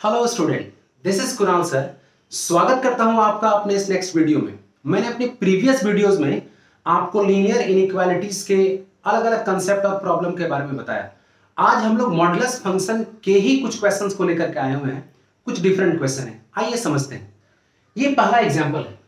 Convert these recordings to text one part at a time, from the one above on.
Hello student, this is Kunal sir. स्वागत करता हूं आपका अपने इस नेक्स्ट वीडियो में। मैंने अपने प्रीवियस वीडियोस में आपको लीनियर इनइक्वालिटीज के अलग अलग कंसेप्ट और प्रॉब्लम के बारे में बताया। आज हम लोग मॉडुलस फंक्शन के ही कुछ क्वेश्चंस को लेकर के आए हुए हैं। कुछ डिफरेंट क्वेश्चन है, आइए समझते हैं। ये पहला एग्जाम्पल है,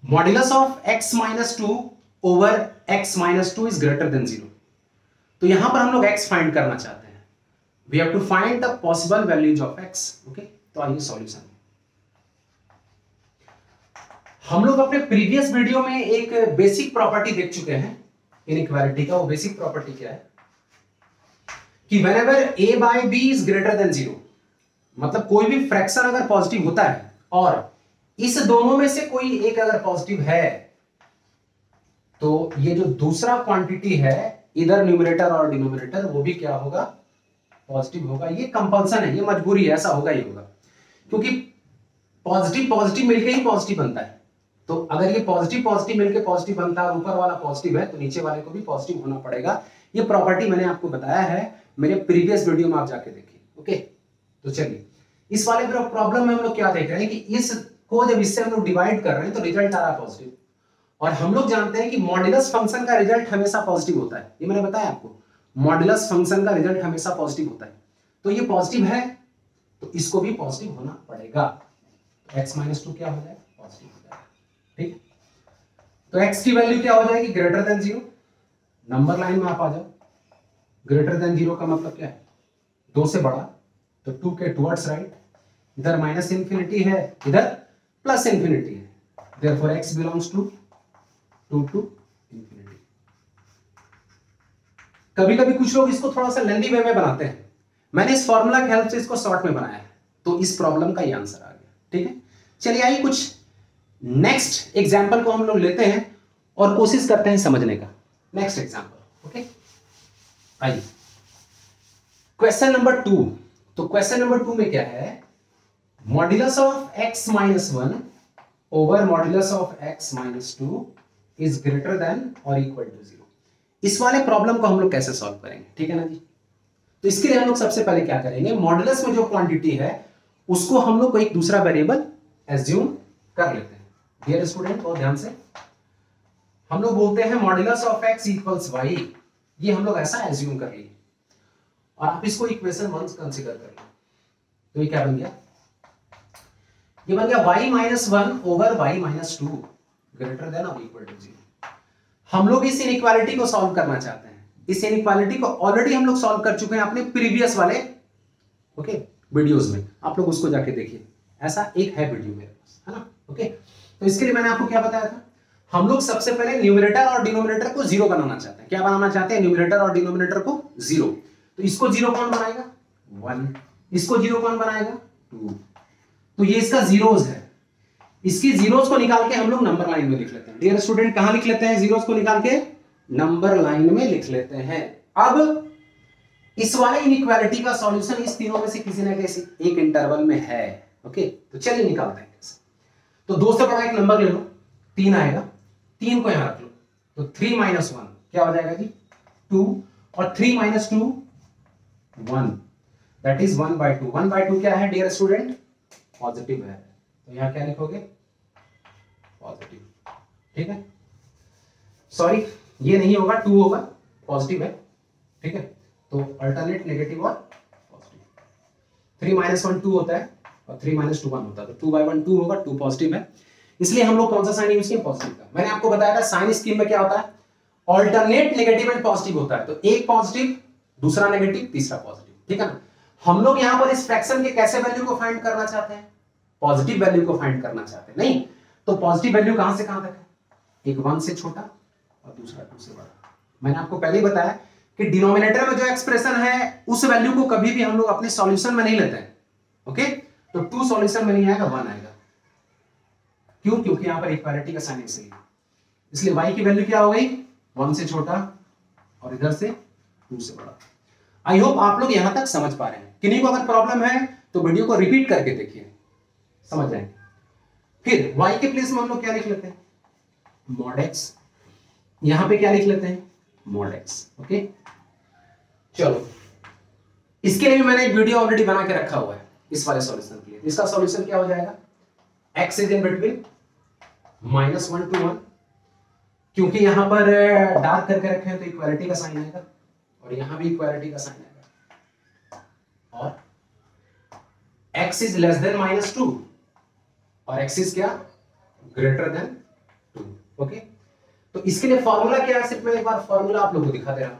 modulus of x minus two over x minus two is greater then 0। तो यहां पर हम लोग x फाइंड करना चाहते हैं। We have to find the possible values of x. Okay? तो आइए सॉल्यूशन। हम लोग अपने प्रीवियस वीडियो में एक बेसिक प्रॉपर्टी देख चुके हैं इनइक्वालिटी का। वो बेसिक प्रॉपर्टी क्या है कि whenever a by b is greater than 0, मतलब कोई भी फ्रैक्शन अगर पॉजिटिव होता है और इस दोनों में से कोई एक अगर पॉजिटिव है तो ये जो दूसरा क्वांटिटी है इधर न्यूमरेटर और डिनोमिनेटर वो भी क्या होगा, पॉजिटिव होगा। ये कंपल्सन है, ये मजबूरी है, ऐसा होगा ही होगा, क्योंकि पॉजिटिव पॉजिटिव मिलके ही पॉजिटिव बनता है। तो अगर ये पॉजिटिव पॉजिटिव मिलके पॉजिटिव बनता है और ऊपर वाला पॉजिटिव है तो नीचे वाले को भी पॉजिटिव होना पड़ेगा। ये प्रॉपर्टी मैंने आपको बताया है मेरे प्रीवियस वीडियो में, आप जाके देखिए। ओके, तो चलिए इस वाले प्रॉब्लम में हम लोग क्या देख रहे हैं कि इसको जब इससे हम लोग डिवाइड कर रहे हैं तो रिजल्ट आ रहा है पॉजिटिव। और हम लोग जानते हैं कि मॉडुलस फंक्शन का रिजल्ट हमेशा पॉजिटिव होता है। ये मैंने बताया आपको, मॉडुलस फंक्शन का रिजल्ट हमेशा पॉजिटिव होता है। तो ये पॉजिटिव है तो इसको भी पॉजिटिव होना पड़ेगा। तो x माइनस टू क्या हो जाएगा, पॉजिटिव हो जाएगा। ठीक, तो x की वैल्यू क्या हो जाएगी, ग्रेटर देन 0। नंबर लाइन में आप आ जाओ। ग्रेटर देन 0 का मतलब क्या है, 2 से बड़ा, तो 2 के टुवर्ड्स राइट। इधर माइनस इंफिनिटी है, इधर प्लस इंफिनिटी है, therefore x belongs to 2 to infinity. कभी कभी कुछ लोग इसको थोड़ा सा लेंथी वे में बनाते हैं, मैंने इस फॉर्मूला की हेल्प से इसको शॉर्ट में बनाया है, तो इस प्रॉब्लम का ये आंसर आ गया। ठीक है, चलिए आइए कुछ नेक्स्ट एग्जांपल को हम लोग लेते हैं और कोशिश करते हैं समझने का। नेक्स्ट एग्जांपल, ओके, आइए क्वेश्चन नंबर 2। तो क्वेश्चन नंबर 2 में क्या है, modulus of x minus 1 over modulus of x minus 2 is greater than और इक्वल टू 0। इस वाले प्रॉब्लम को हम लोग कैसे सॉल्व करेंगे, ठीक है ना जी। तो इसके लिए हम लोग सबसे पहले क्या करेंगे, मॉडुलस में जो क्वांटिटी है उसको हम लोग को एक दूसरा वेरिएबल एज्यूम कर लेते हैं। डियर स्टूडेंट, बहुत ध्यान से, हम लोग बोलते हैं modulus of x equals y। ये हम लोग ऐसा एज्यूम कर लिए और आप इसको इक्वेशन 1 कंसीडर कर लो। तो ये क्या बन गया, ये बन गया y minus 1 over y minus 2 greater than और इक्वल टू 0। हम लोग इस इनइक्वालिटी को सॉल्व करना चाहते हैं। इस इनइक्वालिटी को ऑलरेडी हम लोग सॉल्व कर चुके हैं अपने प्रीवियस वाले वीडियोस में, आप लोग उसको जाके देखिए। ऐसा एक है वीडियो मेरे पास, है ना। ओके, तो इसके लिए मैंने आपको क्या बताया था, हम लोग सबसे पहले न्यूमरेटर और डिनोमिनेटर को 0 बनाना चाहते हैं। क्या बनाना चाहते हैं, न्यूमरेटर और डिनोमिनेटर को 0। तो इसको 0 कौन बनाएगा, 1। इसको 0 कौन बनाएगा, 2। तो ये इसका जीरोस है। इसकी जीरोस को निकाल के हम लोग नंबर लाइन में लिख लेते हैं। डियर स्टूडेंट, कहां लिख लेते हैं, जीरोस को निकाल के नंबर लाइन में लिख लेते हैं। अब इस वाले इनइक्वालिटी का सॉल्यूशन इस तीनों में से किसी ना किसी एक इंटरवल में है। ओके, तो चलिए निकालते हैं कैसे। तो 2 से बड़ा एक नंबर ले लो, 3 आएगा, 3 को यहां रख लो। तो 3 माइनस 1 क्या हो जाएगा जी, 2, और 3 माइनस 2 1, दैट इज 1/2। 1/2 क्या है डियर स्टूडेंट, पॉजिटिव है। तो यहां क्या लिखोगे, पॉजिटिव। ठीक है, सॉरी ये नहीं होगा, 2 होगा, पॉजिटिव है। ठीक है, तो अल्टरनेट नेगेटिव और पॉजिटिव। 3 माइनस 1 2 होता है और 3 माइनस 2 1 होता है, तो 2/1 2 होगा, 2 पॉजिटिव है। इसलिए हम लोग कौन सा साइन यूज किए, पॉजिटिव का। मैंने आपको बताया था साइन स्कीम में क्या होता है, अल्टरनेट नेगेटिव एंड पॉजिटिव होता है। तो एक पॉजिटिव, दूसरा नेगेटिव, तीसरा पॉजिटिव। ठीक है ना। हम लोग यहां पर इस फ्रैक्शन के कैसे वैल्यू को फाइंड करना चाहते हैं, पॉजिटिव वैल्यू को फाइंड करना चाहते हैं। नहीं तो पॉजिटिव वैल्यू कहां से कहां तक है, एक 1 से छोटा और दूसरा 2 से बड़ा। मैंने आपको पहले ही बताया कि डिनोमिनेटर में जो एक्सप्रेशन है उस वैल्यू को कभी भी हम लोग अपने सॉल्यूशन में नहीं लेते हैं। ओके, तो 2 सॉल्यूशन में नहीं आएगा, 1 आएगा। क्यों, क्योंकि यहां पर इक्वालिटी का साइन सही है। इसलिए y की वैल्यू क्या हो गई, 1 से छोटा और इधर से 2 से बड़ा। आई होप आप लोग यहां तक समझ पा रहे हैं। किन्हीं को अगर प्रॉब्लम है तो वीडियो को रिपीट करके देखिए, समझ जाएंगे। फिर y के प्लेस में हम लोग क्या लिख लेते हैं, मॉड x। यहां पे क्या लिख लेते हैं, मॉड x। ओके, चलो इसके लिए भी मैंने एक वीडियो ऑलरेडी बना के रखा हुआ है। इस वाले सॉल्यूशन के लिए। इसका सॉल्यूशन क्या हो जाएगा, x is in between -1 to 1, क्योंकि यहां पर डार्क करके रखे हैं तो इक्वालिटी का साइन आएगा और यहां भी इक्वालिटी का साइन आएगा, और x इज लेस देन -2 और x इज क्या, ग्रेटर देन 2। ओके, तो इसके लिए फॉर्मूला क्या है, सिर्फ मैं एक बार फॉर्मूला आप लोगों को दिखा दे रहा हूं।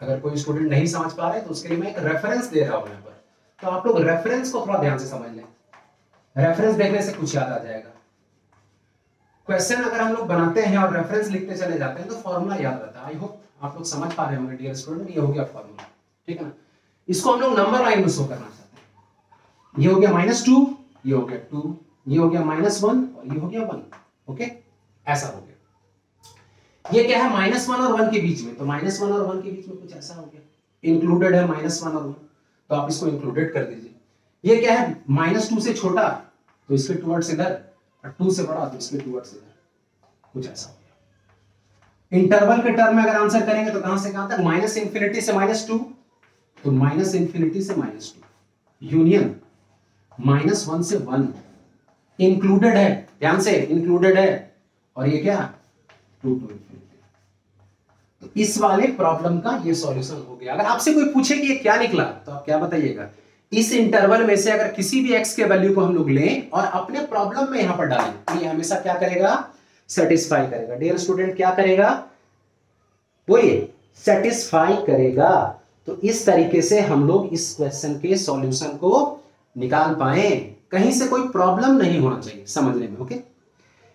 अगर कोई स्टूडेंट नहीं समझ पा रहा है तो उसके लिए मैं एक रेफरेंस दे रहा हूं यहां पर, तो आप लोग रेफरेंस को थोड़ा ध्यान से समझ लें। रेफरेंस देखने से कुछ याद आ जाएगा। क्वेश्चन अगर हम लोग बनाते हैं और रेफरेंस लिखते चले जाते हैं तो फॉर्मूला याद रहता है। आई होप आप लोग समझ पा रहे होंगे डियर स्टूडेंट, ये हो गया फॉर्मूला, ठीक है ना। इसको हम लोग नंबर लाइन में शो करना चाहते हैं। ये हो गया -2, ये हो गया 2, ये हो गया -1 और ये हो गया 1। ओके, ऐसा हो गया। ये क्या है, -1 और 1 के बीच में, तो -1 और 1 के बीच में कुछ ऐसा हो गया, इंक्लूडेड है -1 और 1, तो आप इसको इंक्लूडेड कर दीजिए। ये क्या है, -2 से छोटा तो इसके टुवर्ड्स इधर, और 2 से बड़ा तो इसके टुवर्ड्स इधर, कुछ ऐसा हो गया। इंटरवल के टर्म में अगर आंसर करेंगे तो कहां से कहां तक, -∞ से -2, तो -∞ से -2 यूनियन -1 से 1, इंक्लूडेड है, ध्यान से इंक्लूडेड है, और ये क्या 2 to ∞। तो इस वाले प्रॉब्लम का ये सॉल्यूशन हो गया। अगर आपसे कोई पूछे कि ये क्या निकला तो आप क्या बताइएगा, इस इंटरवल में से अगर किसी भी x के वैल्यू को हम लोग लें और अपने प्रॉब्लम में यहां पर डालें तो ये हमेशा क्या करेगा, सेटिस्फाई करेगा। डियर स्टूडेंट क्या करेगा, वो ये सेटिस्फाई करेगा। तो इस तरीके से हम लोग इस क्वेश्चन के सॉल्यूशन को निकाल पाए, कहीं से कोई प्रॉब्लम नहीं होना चाहिए समझने में। ओके,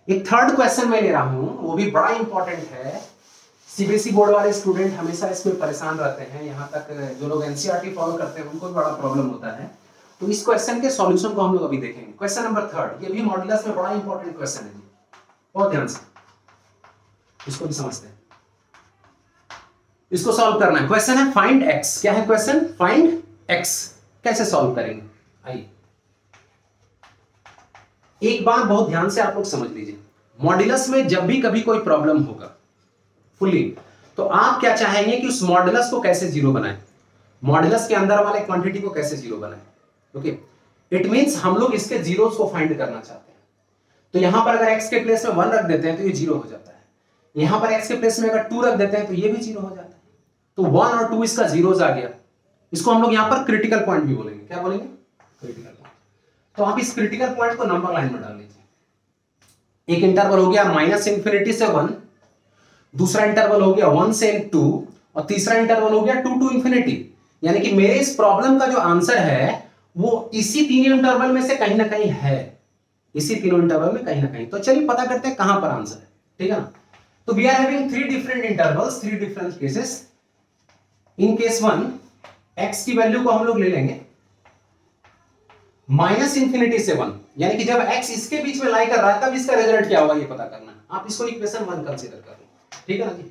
एक थर्ड क्वेश्चन मैं ले रहा हूं, वो भी बड़ा इंपॉर्टेंट है। सीबीएसई बोर्ड वाले स्टूडेंट हमेशा इसमें परेशान रहते हैं, यहाँ तक जो लोग एनसीईआरटी फॉलो करते हैं उनको भी बड़ा प्रॉब्लम होता है। तो इस क्वेश्चन के सॉल्यूशन को हम लोग अभी देखेंगे। क्वेश्चन नंबर 3, ये भी मॉड्यूलस में बड़ा इंपॉर्टेंट क्वेश्चन है, बहुत ध्यान से इसको भी समझते हैं। इसको सॉल्व करना है। क्वेश्चन है फाइंड x। क्या है क्वेश्चन, फाइंड x। कैसे सॉल्व करेंगे, आइए एक बात बहुत ध्यान से आप लोग समझ लीजिए। मॉड्यूलस में जब भी कभी कोई प्रॉब्लम होगा फुल्ली, तो आप क्या चाहेंगे कि उस मॉड्यूलस को कैसे जीरो बनाएं, मॉड्यूलस के अंदर वाले क्वांटिटी को कैसे जीरो बनाएं। ओके, इट मींस हम लोग इसके जीरोस को फाइंड करना चाहते हैं। तो यहां पर अगर x के प्लेस में 1 रख देते हैं तो ये जीरो हो जाता है, यहां पर x के प्लेस में अगर 2 रख देते हैं तो ये भी जीरो हो जाता है। तो 1 और 2 इसका जीरोस आ गया। इसको हम लोग यहां पर क्रिटिकल पॉइंट भी बोलेंगे। क्या बोलेंगे, क्रिटिकल पॉइंट। तो आप इस क्रिटिकल पॉइंट को नंबर लाइन में डाल लीजिए। एक इंटरवल हो गया -∞ से 1, दूसरा इंटरवल हो गया 1 से 2, और तीसरा इंटरवल हो गया 2 to ∞। यानी कि मेरे इस प्रॉब्लम का जो आंसर है वो इसी तीनों इंटरवल में से कहीं ना कहीं है, इसी तीनों इंटरवल में कहीं ना कहीं। तो चलिए पता करते हैं कहां पर आंसर है, ठीक है ना। तो we are having 3 different intervals, 3 different cases. In case 1 x की वैल्यू को हम लोग ले लेंगे -∞ से 1, यानी कि जब x इसके बीच में लाई कर रहा है तब इसका रिजल्ट क्या होगा ये पता करना है। आप इसको इक्वेशन 1 कंसीडर कर लो, ठीक है ना जी।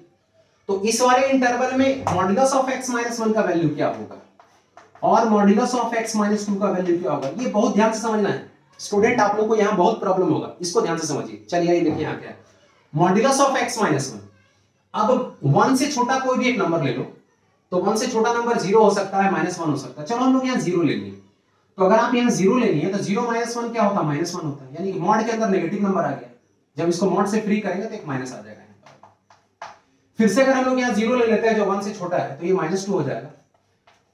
तो इस वाले इंटरवल में मॉड्यूलस ऑफ x - 1 का वैल्यू क्या होगा और मॉड्यूलस ऑफ x - 2 का वैल्यू क्या होगा, ये बहुत ध्यान से समझना है स्टूडेंट। आप लोग को यहां बहुत प्रॉब्लम होगा, इसको ध्यान से समझिए। चलिए ये देखिए यहां क्या है, मॉड्यूलस ऑफ x - 1। अब 1 से छोटा कोई भी एक नंबर ले लो, तो 1 से छोटा नंबर 0 हो सकता है, -1 हो सकता है। चलो हम लोग यहां 0 ले लिए। तो अगर आप यहां 0 ले लिए तो 0 - 1 क्या होता है, -1 होता है, यानी कि मॉड के अंदर नेगेटिव नंबर आ गया। जब इसको मॉड से फ्री करेंगे तो एक माइनस आ जाएगा। फिर से अगर हम लोग यहाँ 0 ले लेते हैं जो 1 से छोटा है तो ये -2 हो जाएगा।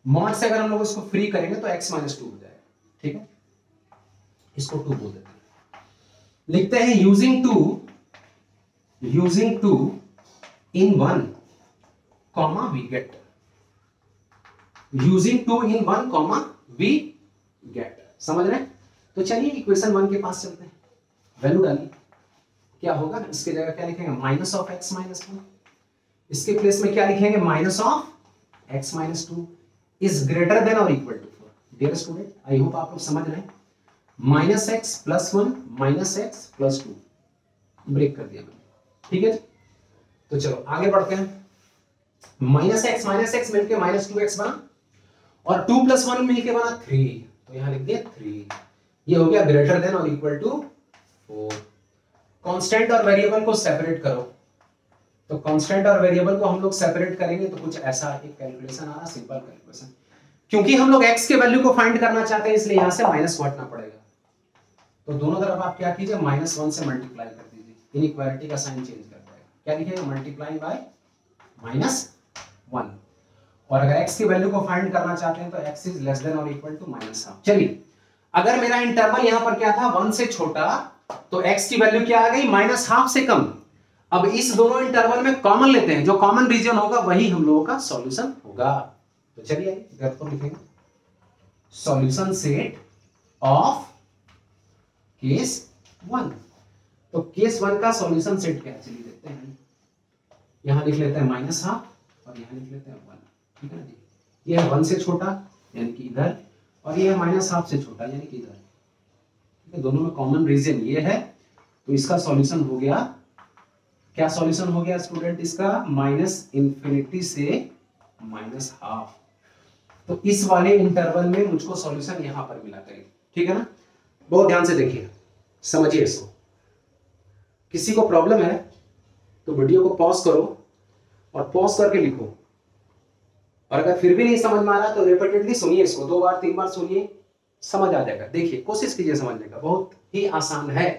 मॉड से अगर हम लोग इसको फ्री करेंगे तो x - 2 हो जाएगा, ठीक है। इसको 2 बोल देते हैं, लिखते हैं using 2 in 1, we get, using 2 in 1, we get। समझ रहे हैं। तो चलिए इक्वेशन 1 के पास चलते हैं, वैल्यू डालिए। क्या होगा, इसके जगह क्या लिखेंगे, माइनस ऑफ x - 1। इसके प्लेस में क्या लिखेंगे, minus of x - 2 is greater than और equal to 4। Dear student I hope आप लोग समझ रहे हैं। -x + 1 -x + 2 ब्रेक कर दिया मैंने, ठीक है। तो चलो आगे बढ़ते हैं। -x मिलके -2x बना और 2 + 1 मिलके बना 3, तो यहां लिख दिया 3। ये हो गया ग्रेटर देन और इक्वल टू 4। कांस्टेंट और वेरिएबल को सेपरेट करो, तो कांस्टेंट और वेरिएबल को हम लोग सेपरेट करेंगे तो कुछ ऐसा एक कैलकुलेशन आ रहा, सिंपल कैलकुलेशन। क्योंकि हम लोग x के वैल्यू को फाइंड करना चाहते हैं इसलिए यहां से माइनस को हटना पड़ेगा। तो दोनों तरफ आप क्या कीजिए, -1 से मल्टीप्लाई कर दीजिए, इनइक्वालिटी का साइन चेंज कर देगा। क्या लिखेगा, मल्टीप्लाई बाय -1। और अगर x की वैल्यू को फाइंड करना चाहते हैं तो x इज लेस देन और इक्वल टू -1/2। चलिए, अगर मेरा इंटरवल यहां पर क्या था, 1 से छोटा, तो x की वैल्यू क्या आ गई, -1/2 से कम। अब इस दोनों इंटरवल में कॉमन लेते हैं, जो कॉमन रीजन होगा वही हम लोगों का सॉल्यूशन होगा। तो चलिए देयरफॉर लिखेंगे सॉल्यूशन सेट ऑफ केस 1। तो केस 1 का सॉल्यूशन सेट क्या है, चलिए देखते हैं। यहां लिख लेते हैं -1/2 और यहां लिख लेते हैं 1, ठीक है ना जी। ये है 1 से छोटा यानी कि इधर, और ये है -1/2 से छोटा यानी कि इधर, ठीक है। दोनों में कॉमन रीजन ये है, तो इसका सॉल्यूशन हो गया, क्या सॉल्यूशन हो गया स्टूडेंट इसका, -∞ से -1/2। तो इस वाले इंटरवल में मुझको सॉल्यूशन यहां पर मिला करें, ठीक है ना। बहुत ध्यान से देखिए, समझिए इसको। किसी को प्रॉब्लम है तो वीडियो को पॉज करो और पॉज करके लिखो, और अगर फिर भी नहीं समझ में आ रहा तो रिपीटेडली सुनिए इसको, 2 बार 3 बार सुनिए, समझ आ जाएगा। देखिए, कोशिश कीजिए समझने का, बहुत ही आसान है।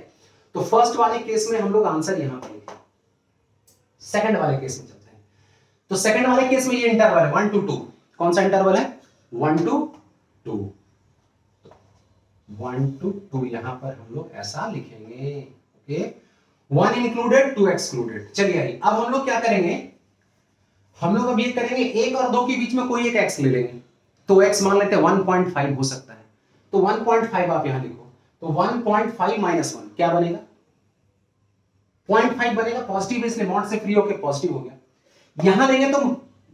तो फर्स्ट वाले केस में हम लोग आंसर यहां पर लिखें, सेकंड वाले केस में चलते हैं। तो सेकंड वाले केस में ये इंटरवल है 1 to 2। कौन सा इंटरवल है, 1 to 2। 1 to 2 यहां पर हम लोग ऐसा लिखेंगे, ओके। 1 included 2 excluded. चलिए आइए, अब हम लोग क्या करेंगे, हम लोग अब ये करेंगे 1 और 2 के बीच में कोई एक x ले लेंगे। तो x मान लेते हैं 1.5 हो सकता है, तो 1.5 आप यहां लिखो। तो 1.5 -1 क्या बनेगा, 0.5 बनेगा, पॉजिटिव इसलिए मॉड से फ्री होकर पॉजिटिव हो गया। यहां लेंगे तो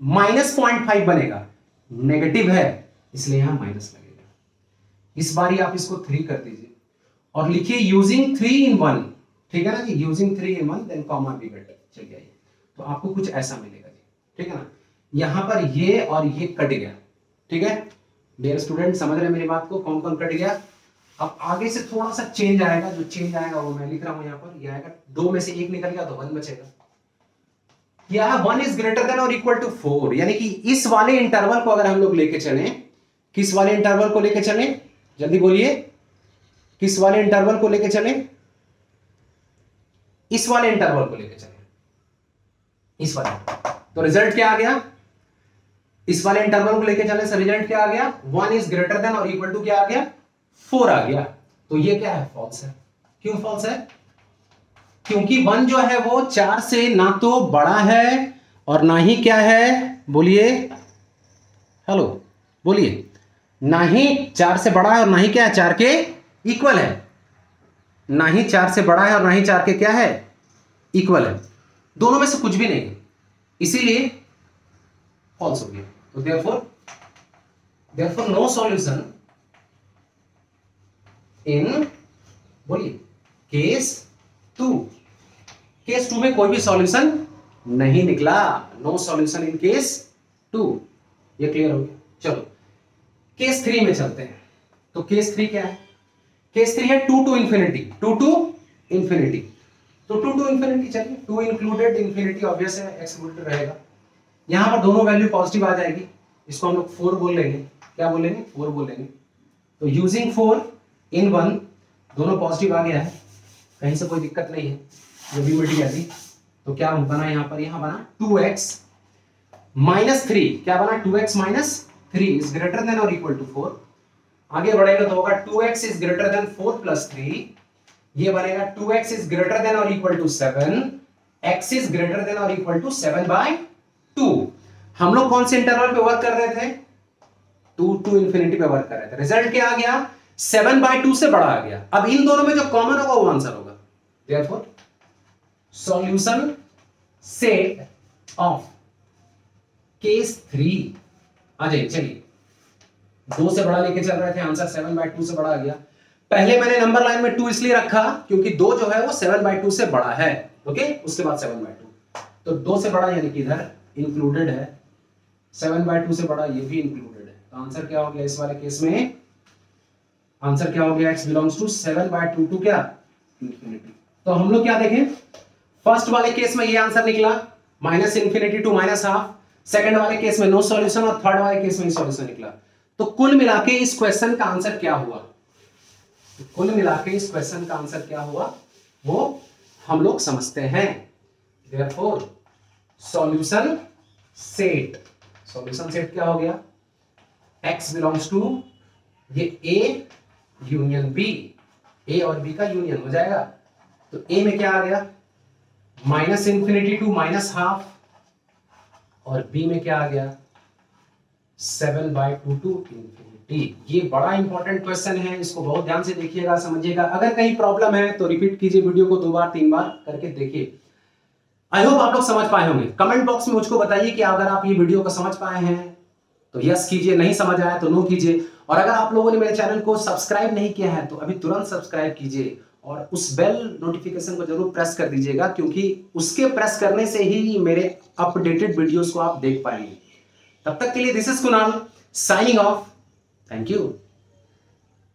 -0.5 बनेगा, नेगेटिव है इसलिए यहां माइनस लगेगा। इस बार आप इसको 3 कर दीजिए और लिखिए यूजिंग 3 in 1, ठीक है ना जी, using 3 in 1 then comma we get. चलिए आइए, तो आपको कुछ ऐसा मिलेगा जी, ठीक है ना। यहां पर ये और ये कट गया, ठीक है। डियर स्टूडेंट, समझ रहे मेरी बात को, कौन कौन कट गया। अब आगे से थोड़ा सा चेंज आएगा, जो चेंज आएगा वो मैं लिख रहा हूं यहां पर। ये आएगा 2 में से 1 निकल गया तो 1 बचेगा। या 1 इज ग्रेटर देन और इक्वल टू 4, यानी कि इस वाले इंटरवल को अगर हम लोग लेके चलें, किस वाले इंटरवल को लेके चलें, जल्दी बोलिए, किस वाले इंटरवल को लेके चलें, इस वाले इंटरवल को लेके चलें, इस वाले। तो रिजल्ट क्या आ गया, इस वाले इंटरवल को लेके चलने से रिजल्ट क्या आ गया, 1 इज ग्रेटर देन और इक्वल टू क्या आ गया, 4 आ गया। तो ये क्या है, फॉल्स है। क्यों फॉल्स है, क्योंकि 1 जो है वो 4 से ना तो बड़ा है और ना ही क्या है, बोलिए, हेलो बोलिए, ना ही 4 से बड़ा है और ना ही क्या है, 4 के इक्वल है। ना ही 4 से बड़ा है और ना ही 4 के क्या है, इक्वल है। दोनों में से कुछ भी नहीं है, इसीलिए फॉल्स हो गया। तो therefore नो सॉल्यूशन इन, बोलिए, केस 2। केस 2 में कोई भी सॉल्यूशन नहीं निकला, नो सॉल्यूशन इन केस 2। ये क्लियर हो गया। चलो केस 3 में चलते हैं। तो केस 3 क्या है, केस 3 है 2 to infinity, 2 to infinity। तो 2 to infinity, चलिए 2 इंक्लूडेड, इंफिनिटी ऑब्वियस है, एक्सक्लूडेड रहेगा। यहां पर दोनों वैल्यू पॉजिटिव आ जाएगी, इसको हम लोग 4 बोल लेंगे। क्या बोलेंगे, 4 बोल लेंगे। तो यूजिंग 4 in 1, दोनों पॉजिटिव आ गया है, कहीं से कोई दिक्कत नहीं है, जो भी मिट गया थी। तो क्या बना यहां पर, यहां बना 2x -3, क्या बना, 2x -3 इज ग्रेटर देन और इक्वल टू 4। आगे बढ़ेगा तो होगा 2x इज ग्रेटर देन 4 + 3, ये बनेगा 2x इज ग्रेटर देन और equal to 7, x is greater than और इक्वल टू 7/2। हम लोग कौन से इंटरवल पे वर्क कर रहे थे, 2 to infinity पे वर्क कर रहे थे। रिजल्ट क्या आ गया, 7/2 से बड़ा आ गया। अब इन दोनों में जो कॉमन होगा वो आंसर होगा। therefore solution set of case 3 आ जाइए। चलिए 2 से बड़ा लेके चल रहे थे, आंसर 7/2 से बड़ा आ गया। पहले मैंने नंबर लाइन में 2 इसलिए रखा क्योंकि 2 जो है वो 7/2 से बड़ा है, ओके। उसके बाद 7/2, तो 2 से बड़ा यानी कि इधर इंक्लूडेड है, 7/2 से बड़ा ये भी इंक्लूडेड है। तो आंसर क्या हो गया इस वाले केस में, आंसर क्या हो गया, x बिलोंग्स टू 7/2 टू क्या, इंफिनिटी। तो हम लोग क्या देखें, फर्स्ट वाले केस में ये आंसर निकला -∞ to -1/2, सेकंड वाले केस में नो सॉल्यूशन और थर्ड वाले केस में सॉल्यूशन निकला। तो कुल मिला के इस क्वेश्चन का आंसर क्या हुआ, तो कुल मिला के इस क्वेश्चन का आंसर क्या हुआ वो हम लोग समझते हैं। देयरफॉर सॉल्यूशन सेट क्या हो गया, x बिलोंग्स टू ये A यूनियन B, A और B का यूनियन हो जाएगा। तो A में क्या आ गया, -∞ टू -½ और B में क्या आ गया 7/2 टू ∞। ये बड़ा इंपॉर्टेंट क्वेश्चन है, इसको बहुत ध्यान से देखिएगा, समझिएगा। अगर कहीं प्रॉब्लम है तो रिपीट कीजिए वीडियो को 2 बार 3 बार करके देखिए। आई होप आप लोग समझ पाए होंगे। कमेंट बॉक्स में मुझको बताइए कि अगर आप ये वीडियो को समझ पाए हैं तो यस कीजिए, नहीं समझ आया तो नो कीजिए। और अगर आप लोगों ने मेरे चैनल को सब्सक्राइब नहीं किया है तो अभी तुरंत सब्सक्राइब कीजिए और उस बेल नोटिफिकेशन को जरूर प्रेस कर दीजिएगा, क्योंकि उसके प्रेस करने से ही मेरे अपडेटेड वीडियोस को आप देख पाएंगे। तब तक के लिए this is Kunal signing off. Thank you.